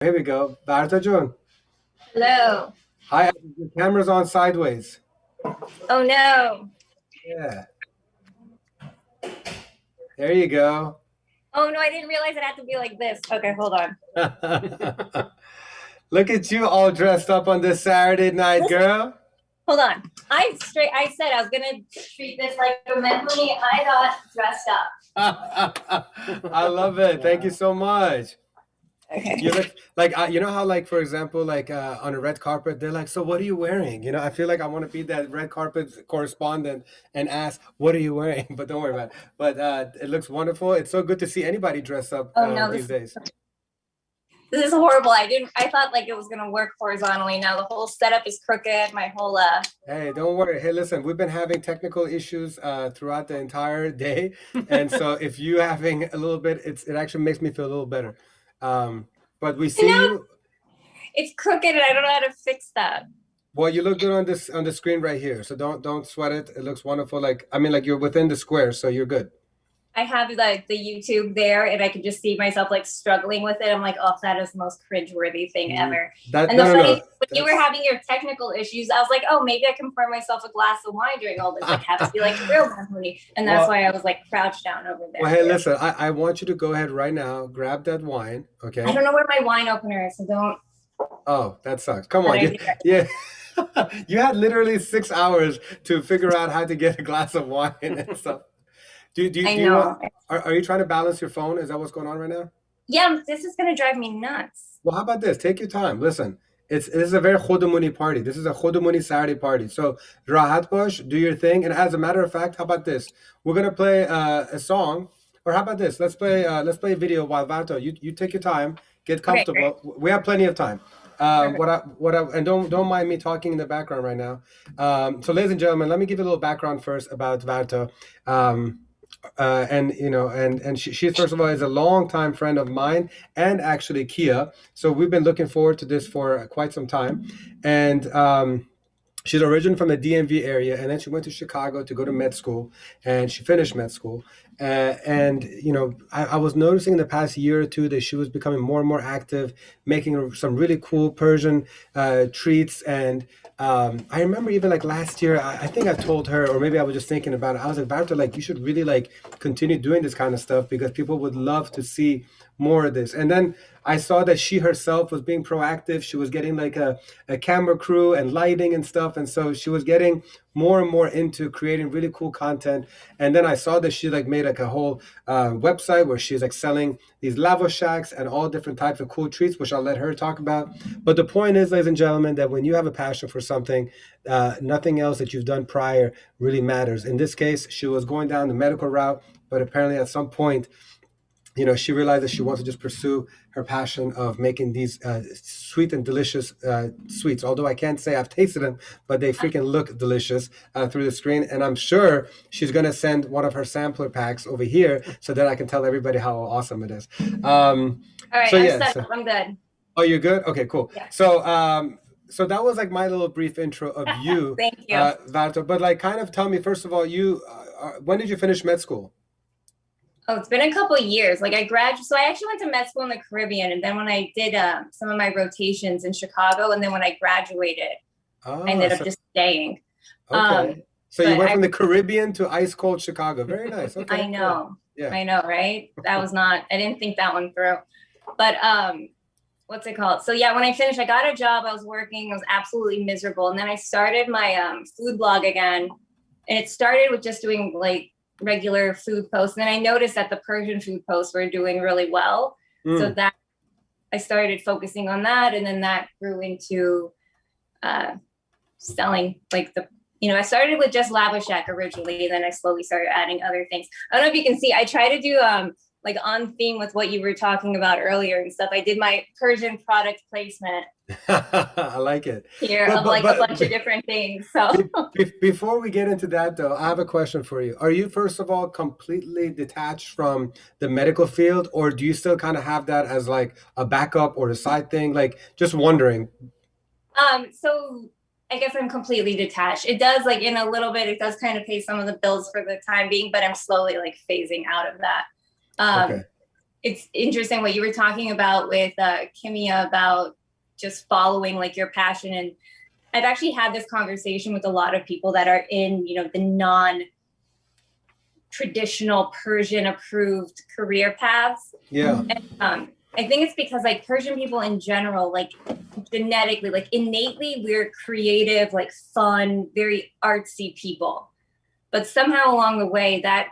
Here we go. Varta Jun. Hello. Hi, the camera's on sideways. Oh no. Yeah, there you go. Oh no, I didn't realize it had to be like this. Okay, hold on. Look at you all dressed up on this Saturday night, girl. Hold on. I said I was gonna treat this like a memory. I got dressed up. I love it. Thank you so much. Okay. You look like you know how like for example like on a red carpet they're like, so what are you wearing? You know, I feel like I want to be that red carpet correspondent and ask, what are you wearing? But don't worry about it. But it looks wonderful. It's so good to see anybody dress up Oh no, these days. this is horrible. I thought like it was gonna work horizontally. Now the whole setup is crooked. My whole Hey, don't worry. Hey, listen, we've been having technical issues throughout the entire day, and so if you having a little bit, it actually makes me feel a little better. But we see you. it's crooked and I don't know how to fix that. Well, you look good on this on the screen right here, so don't sweat it. It looks wonderful. Like I mean, like you're within the square, so you're good. I have like the YouTube there and I can just see myself like struggling with it. I'm like, oh, that is the most cringeworthy thing ever. That And no the no funny no. thing, when you were having your technical issues, I was like, oh, maybe I can pour myself a glass of wine during all this. Like, have to be like real memory. And that's why I was like crouched down over there. Well, hey, listen, I want you to go ahead right now, grab that wine, okay? I don't know where my wine opener is, so don't. Oh, that sucks. Come on, yeah. You had literally 6 hours to figure out how to get a glass of wine and stuff. Do I you know. are you trying to balance your phone? Is that what's going on right now? Yeah, this is gonna drive me nuts. Well, how about this? Take your time. Listen, this is a very Khodamuni party. This is a Khodamuni Saturday party. So Rahat Bosh, do your thing. And as a matter of fact, how about this? We're gonna play a song, or how about this? Let's play a video while Varto. You take your time, get Okay, comfortable. great. We have plenty of time. Perfect. And don't mind me talking in the background right now. So, ladies and gentlemen, let me give you a little background first about Varto. Um, and you know, and she first of all is a longtime friend of mine and actually Kia. So we've been looking forward to this for quite some time, and she's originally from the DMV area, and then she went to Chicago to go to med school, and she finished med school. And you know, I was noticing in the past year or two that she was becoming more and more active, making some really cool Persian treats. And I remember even like last year, I think I told her, or maybe I was just thinking about it. I was like, Varta, like you should really like continue doing this kind of stuff because people would love to see more of this. And then I saw that she herself was being proactive. She was getting like a camera crew and lighting and stuff. And so she was getting more and more into creating really cool content. And then I saw that she like made like a whole website where she's like selling these lava shacks and all different types of cool treats, which I'll let her talk about. But the point is, ladies and gentlemen, that when you have a passion for something, nothing else that you've done prior really matters. In this case, she was going down the medical route, but apparently at some point, you know, she realized that she wants to just pursue her passion of making these sweet and delicious sweets. Although I can't say I've tasted them, but they freaking look delicious through the screen. And I'm sure she's going to send one of her sampler packs over here so that I can tell everybody how awesome it is. All right, So I'm yeah, set. I'm good. oh, you're good? Okay, cool. Yeah. So that was like my little brief intro of you, Thank you. Varto. But like, kind of tell me first of all, you when did you finish med school? Oh, it's been a couple of years. Like I graduated, so I actually went to med school in the Caribbean, and then when I did some of my rotations in Chicago, and then when I graduated, Oh, I ended up just staying. okay. So you but went from the Caribbean to ice cold Chicago. Very nice. Okay. I cool. know, Yeah. I know, right? That was not. I didn't think that one through. But what's it called? So yeah, when I finished, I got a job. I was working. I was absolutely miserable, and then I started my food blog again, and it started with just doing like regular food posts. And then I noticed that the Persian food posts were doing really well. So that I started focusing on that. And then that grew into selling like I started with just Lava Shack originally. And then I slowly started adding other things. I don't know if you can see, I try to do like on theme with what you were talking about earlier and stuff. I did my Persian product placement. I like it. Here of like a bunch of different things. So before we get into that though, I have a question for you. Are you first of all completely detached from the medical field, or do you still kind of have that as like a backup or a side thing? Like just wondering. So I guess I'm completely detached. It does like in a little bit, it does kind of pay some of the bills for the time being, but I'm slowly like phasing out of that. Okay. it's interesting what you were talking about with Kimia about just following like your passion. And I've actually had this conversation with a lot of people that are in, you know, the non-traditional Persian approved career paths. Yeah. And I think it's because like Persian people in general, like genetically, like innately, we're creative, like fun, very artsy people. But somehow along the way that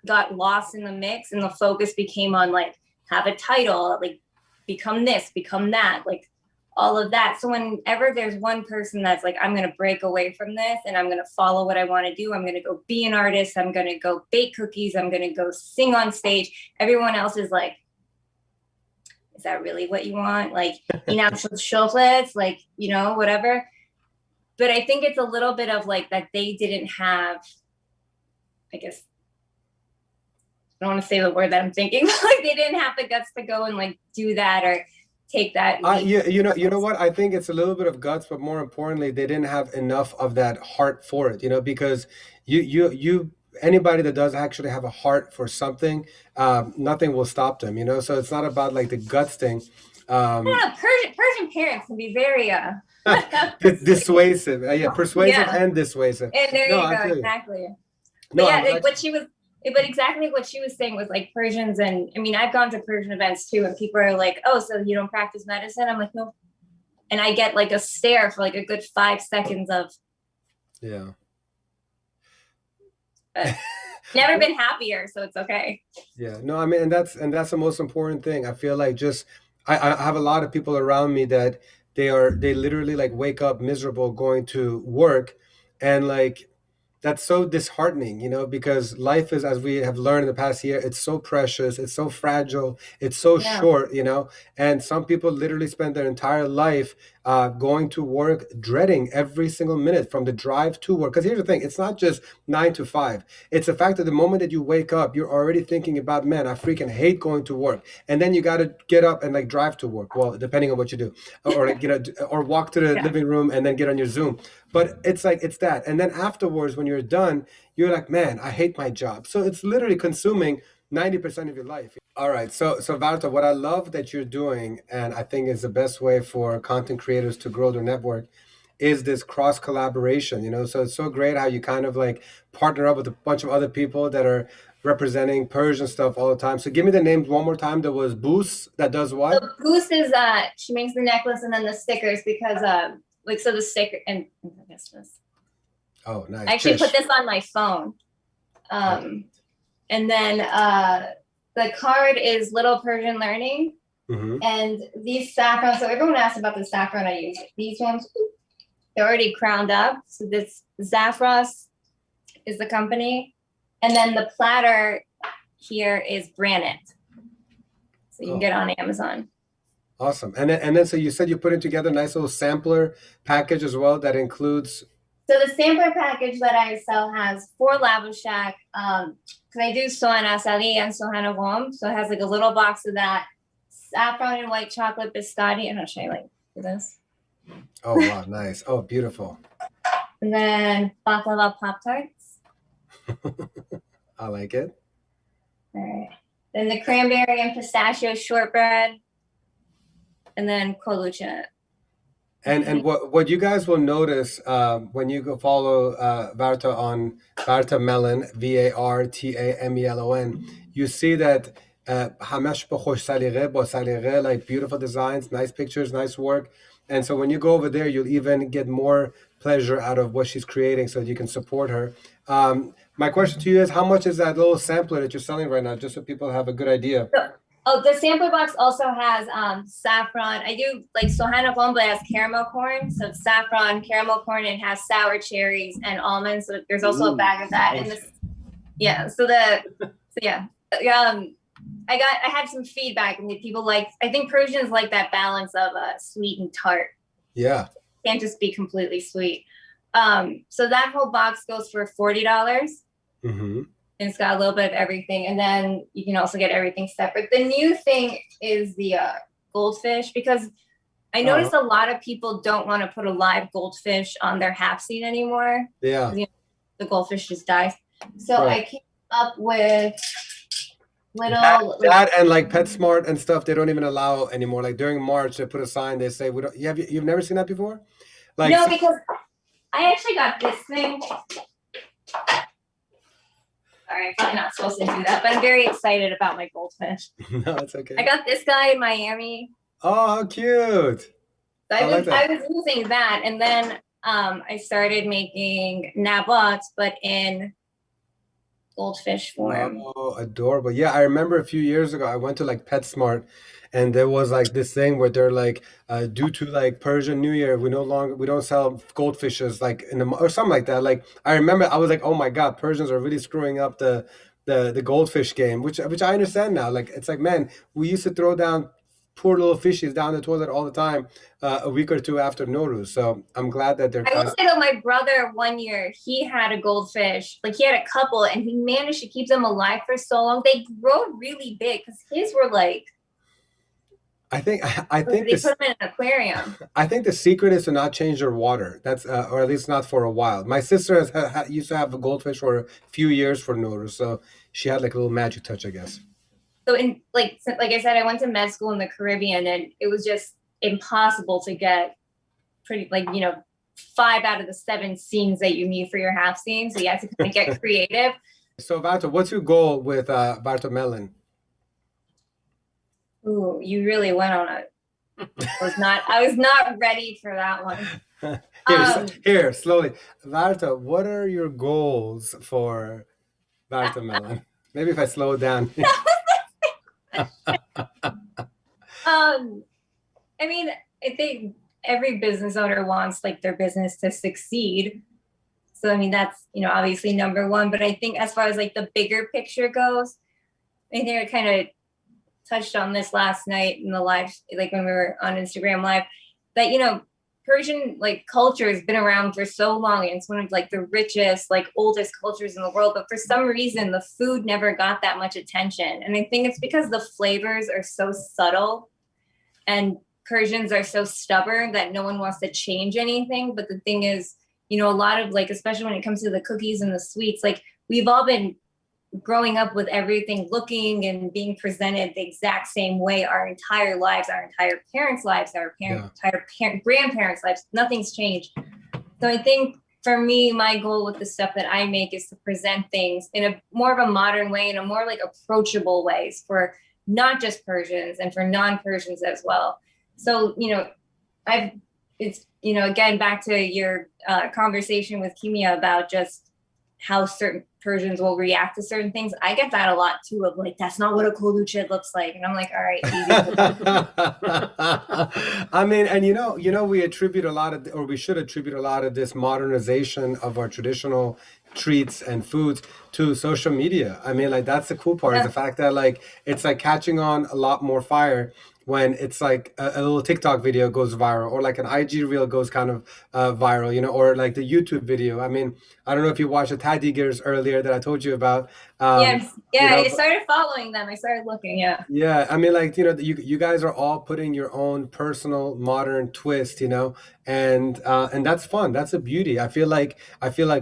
got lost in the mix, and the focus became on like have a title, like become this, become that, like all of that. So whenever there's one person that's like, I'm going to break away from this and I'm going to follow what I want to do, I'm going to go be an artist, I'm going to go bake cookies, I'm going to go sing on stage, everyone else is like, is that really what you want? Like, you know, chocolates, like, you know, whatever. But I think it's a little bit of like that they didn't have, I guess, I don't want to say the word that I'm thinking, but like they didn't have the guts to go and like do that or take that. Yeah, you know what? I think it's a little bit of guts, but more importantly, they didn't have enough of that heart for it, you know, because you anybody that does actually have a heart for something, nothing will stop them, you know. So it's not about like the guts thing. I don't know, Persian parents can be very Dissuasive, yeah, persuasive yeah. and dissuasive. And there No, you I go, feel you. exactly. But No, yeah, I'm like actually, what she was, but exactly what she was saying was like Persians, and I mean, I've gone to Persian events too, and people are like, "Oh, so you don't practice medicine?" I'm like, "No," and I get like a stare for like a good 5 seconds of, yeah. but never been happier, so it's okay. Yeah, no, I mean, and that's the most important thing. I feel like just I have a lot of people around me that they literally like wake up miserable going to work, and like that's so disheartening, you know, because life is, as we have learned in the past year, it's so precious, it's so fragile, it's so Yeah. short, you know, and some people literally spend their entire life going to work, dreading every single minute from the drive to work. Because here's the thing, it's not just 9 to 5. It's the fact that the moment that you wake up, you're already thinking about, man, I freaking hate going to work. And then you got to get up and like drive to work. Well, depending on what you do, or like, you know, or walk to the Yeah. living room and then get on your Zoom. But it's like, it's that. And then afterwards, when you're done, you're like, man, I hate my job. So it's literally consuming 90% of your life. All right. So Varta, what I love that you're doing, and I think is the best way for content creators to grow their network, is this cross collaboration, you know? So it's so great how you kind of like partner up with a bunch of other people that are representing Persian stuff all the time. So give me the names one more time. There was Boost that does what? So Goose is she makes the necklace and then the stickers because like so the sticker and I guess this. Oh, nice. I actually Tish. put this on my phone. And then the card is Little Persian Learning. Mhm. And these saffron, so everyone asked about the saffron I use. These ones, they're already crowned up. So this Zafros is the company. And then the platter here is Granite. So you can get it on Amazon. Awesome. And then so you said you're putting together a nice little sampler package as well that includes. So the sampler package that I sell has 4 Lava Shack. Because I do Sohan Asali and Sohan Avom. So it has like a little box of that. Saffron and white chocolate biscotti. I'm not sure I like this. Oh, wow. Nice. Oh, beautiful. And then baklava Pop-Tarts. I like it. All right. Then the cranberry and pistachio shortbread. And then kolucha. And what you guys will notice when you go follow Varta on VartaMelon, VartaMelon, you see that همش با خوش سلیقه, با سلیقه, like beautiful designs, nice pictures, nice work. And so when you go over there, you'll even get more pleasure out of what she's creating so that you can support her. My question to you is, how much is that little sampler that you're selling right now, just so people have a good idea? Oh, the sampler box also has saffron. I do like Sohana Bomba has caramel corn. So it's saffron, caramel corn, and it has sour cherries and almonds. So there's also a bag of that. And this, yeah. So yeah. I had some feedback and people like, I think Persians like that balance of sweet and tart. Yeah. Can't just be completely sweet. So that whole box goes for $40. Mm-hmm. And it's got a little bit of everything. And then you can also get everything separate. The new thing is the goldfish, because I noticed a lot of people don't want to put a live goldfish on their half seed anymore. Yeah. You know, the goldfish just dies. So I came up with That, little like that and like PetSmart and stuff, they don't even allow anymore. Like during March, they put a sign. They say we don't. You've never seen that before? Like, no, because I actually got this thing. Sorry, I'm probably not supposed to do that, but I'm very excited about my goldfish. no, it's okay. I got this guy in Miami. Oh, how cute! So I like that. I was using that, and then I started making nabots, but in goldfish form. Oh, adorable. Yeah, I remember a few years ago, I went to like PetSmart and there was like this thing where they're like, due to like Persian New Year, we don't sell goldfishes like or something like that. Like I remember I was like, oh my God, Persians are really screwing up the goldfish game, which I understand now. Like it's like, man, we used to throw down poor little fishies down the toilet all the time, a week or two after Nowruz. So I'm glad that they're I will kind say though, my brother one year he had a goldfish, like he had a couple, and he managed to keep them alive for so long. They grow really big because his were like I think they this put them in an aquarium. I think the secret is to not change their water. That's or at least not for a while. My sister used to have a goldfish for a few years for Nowruz, so she had like a little magic touch, I guess. So in like I said, I went to med school in the Caribbean, and it was just impossible to get pretty like 5 out of the 7 scenes that you need for your half scene. So you have to kind of get creative. So Varta, what's your goal with VartaMelon? Ooh, you really went on a. I was not ready for that one. Here, slowly. Varta, what are your goals for VartaMelon? Maybe if I slow it down. I mean, I think every business owner wants like their business to succeed. So I mean that's obviously number one. But I think as far as like the bigger picture goes, I think I kind of touched on this last night in the live, like when we were on Instagram Live, that Persian like culture has been around for so long, and it's one of like the richest, like oldest cultures in the world. But for some reason, the food never got that much attention, and I think it's because the flavors are so subtle, and Persians are so stubborn that no one wants to change anything. But the thing is, a lot of like, especially when it comes to the cookies and the sweets, like we've all been growing up with everything looking and being presented the exact same way our entire lives, our entire parents' lives, our entire grandparents' lives. Nothing's changed. So I think for me, my goal with the stuff that I make is to present things in a more of a modern way, in a more like approachable ways for not just Persians and for non-Persians as well. So, it's, again, back to your conversation with Kimia about just how certain Persians will react to certain things. I get that a lot too, of like, that's not what a koluche looks like. And I'm like, all right, easy. I mean, and we attribute a lot of, or we should attribute a lot of this modernization of our traditional treats and foods to social media. I mean, like that's the cool part is the fact that like it's like catching on a lot more fire when it's like a little TikTok video goes viral, or like an IG reel goes kind of viral, or like the YouTube video. I mean, I don't know if you watched the Tadigers earlier that I told you about. Yes, yeah, I started following them. I started looking, yeah. Yeah, I mean, like you guys are all putting your own personal modern twist, and that's fun. That's a beauty. I feel like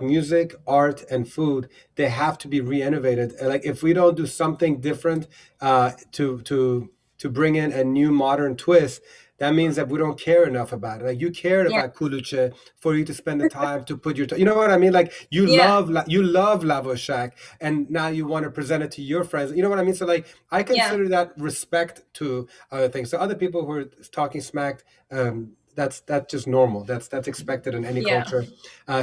music, art, and food, they have to be re-innovated. Like if we don't do something different to bring in a new modern twist, that means that we don't care enough about it. Like you cared about kuluche for you to spend the time to put you know what I mean? Like you love Lavo Shack, and now you want to present it to your friends. You know what I mean? So like I consider that respect to other things. So other people who are talking smack, that's just normal. That's expected in any culture.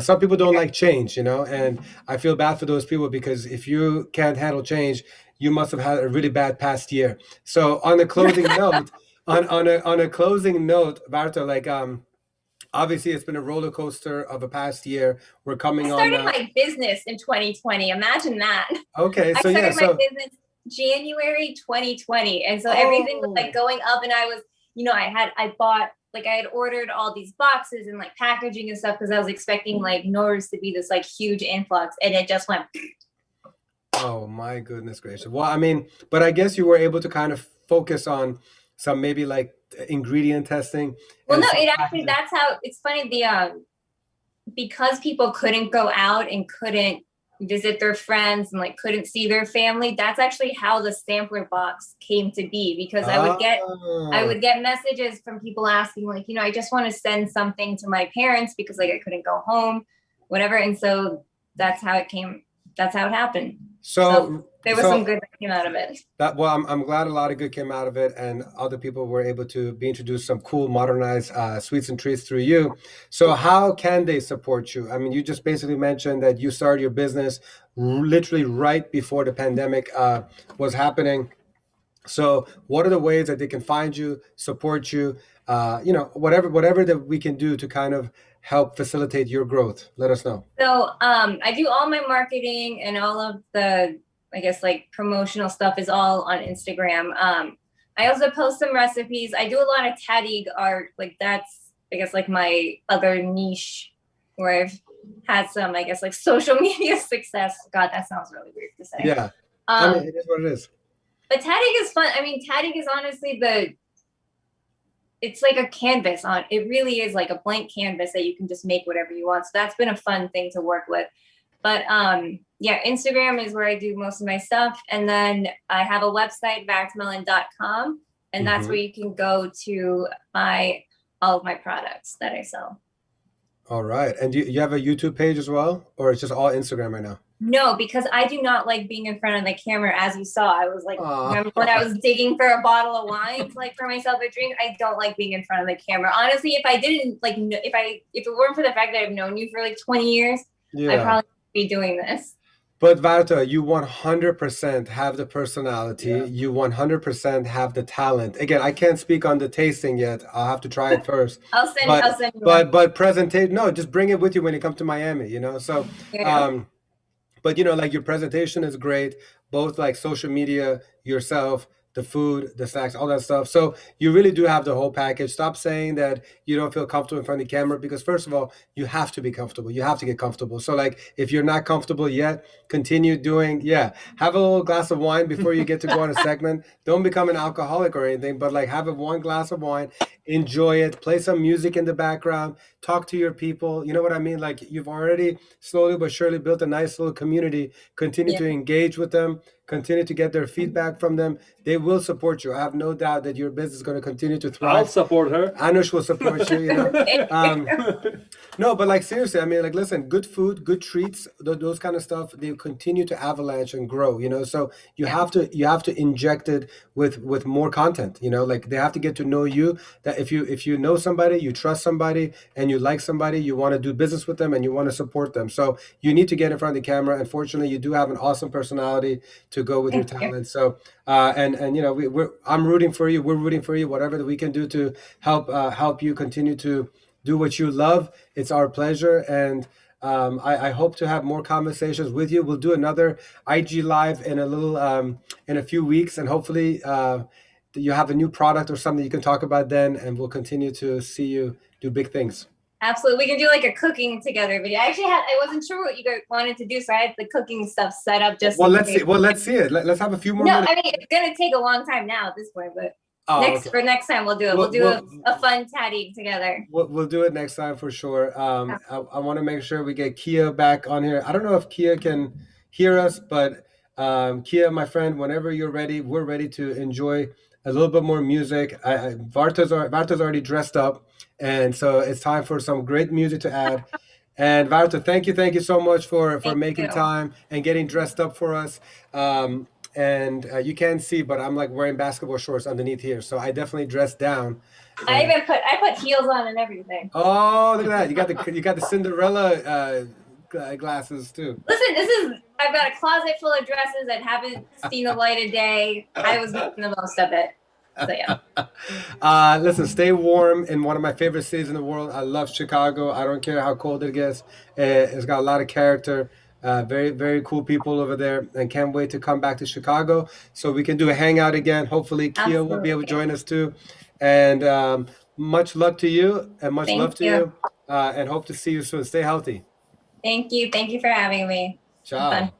Some people don't like change, and I feel bad for those people, because if you can't handle change, you must have had a really bad past year. So on a closing note, on a closing note, Varta, like obviously it's been a roller coaster of a past year. We're coming on. I started my business in 2020. Imagine that. Okay, so I started my business January 2020, and so everything was like going up, and I was, I had ordered all these boxes and like packaging and stuff because I was expecting like Nowruz to be this like huge influx, and it just went. Oh my goodness gracious. Well, I mean, but I guess you were able to kind of focus on some maybe like ingredient testing. Well, no, that's how it's funny. Because people couldn't go out and couldn't visit their friends and like couldn't see their family. That's actually how the sampler box came to be, because I would Oh, get messages from people asking like, I just want to send something to my parents because like I couldn't go home, whatever. And so that's how it came. That's how it happened. So so there was some so good that came out of it. that well, I'm glad a lot of good came out of it, and other people were able to be introduced some cool modernized sweets and treats through you. So how can they support you? I mean, you just basically mentioned that you started your business literally right before the pandemic was happening. So what are the ways that they can find you, support you? Whatever that we can do to kind of help facilitate your growth. Let us know. So I do all my marketing and all of the, I guess, like promotional stuff is all on Instagram. I also post some recipes. I do a lot of tattig art. Like that's, I guess, like my other niche where I've had some, I guess, like social media success. God, that sounds really weird to say. Yeah, I mean, it is what it is. But tatting is fun. I mean, tatting is honestly it's like a canvas on, it really is like a blank canvas that you can just make whatever you want. So that's been a fun thing to work with. But yeah, Instagram is where I do most of my stuff. And then I have a website, VartaMelon.com, and that's where you can go to buy all of my products that I sell. All right. And you have a YouTube page as well, or it's just all Instagram right now? No, because I do not like being in front of the camera. As you saw, I was like, remember when I Aw. was digging for a bottle of wine to like for myself a drink? I don't like being in front of the camera. Honestly, if I didn't like, if it weren't for the fact that I've known you for like 20 years, I'd Yeah. probably be doing this. But Varta, you 100% have the personality. Yeah. You 100% have the talent. Again, I can't speak on the tasting yet. I'll have to try it first. I'll send you one. But presentation, no, just bring it with you when you come to Miami, you know? So, Yeah. but you know, like your presentation is great, both like social media, yourself, the food, the snacks, all that stuff. So you really do have the whole package. Stop saying that you don't feel comfortable in front of the camera, because first of all, you have to be comfortable. You have to get comfortable. So like if you're not comfortable yet, continue doing, yeah, have a little glass of wine before you get to go on a segment. Don't become an alcoholic or anything, but like have a one glass of wine, enjoy it, play some music in the background, talk to your people. You know what I mean? Like you've already slowly but surely built a nice little community. Continue to engage with them, continue to get their feedback from them. They will support you. I have no doubt that your business is going to continue to thrive. I'll support her. Anush will support you, you know. No, but like seriously, I mean, like listen, good food, good treats, those kind of stuff, they continue to avalanche and grow, you know. So you have to inject it with more content, you know. Like they have to get to know you. That if you know somebody, you trust somebody, and you like somebody, you want to do business with them and you want to support them. So you need to get in front of the camera. Unfortunately, you do have an awesome personality to go with your talent. So and you know, I'm rooting for you. We're rooting for you. Whatever that we can do to help you continue to do what you love, it's our pleasure. And I hope to have more conversations with you. We'll do another IG live in a little in a few weeks, and hopefully you have a new product or something you can talk about then, and we'll continue to see you do big things. Absolutely. We can do like a cooking together video. I wasn't sure what you guys wanted to do, so I had the cooking stuff set up just Well, let's see. Well, let's see it. Let's have a few more No, minutes. I mean, it's gonna take a long time now at this point, but Okay. next time we'll do it. We'll do a fun tatting together. We'll do it next time for sure. I want to make sure we get Kia back on here. I don't know if Kia can hear us, but Kia, my friend, whenever you're ready, we're ready to enjoy a little bit more music. Varta's already dressed up, and so it's time for some great music to add. And Varta, thank you so much for Thank making you. time and getting dressed up for us. And you can't see, but I'm like wearing basketball shorts underneath here, so I definitely dressed down. I put heels on and everything. Oh, look at that! You got the Cinderella glasses too. Listen, I've got a closet full of dresses that haven't seen the light of day. I was making the most of it. So yeah. Listen, stay warm in one of my favorite cities in the world. I love Chicago. I don't care how cold it gets. It's got a lot of character. Very cool people over there, and can't wait to come back to Chicago so we can do a hangout again. Hopefully, Kia will be able to join us too. And much luck to you, and much love to you. And hope to see you soon. Stay healthy. Thank you. Thank you for having me. Ciao.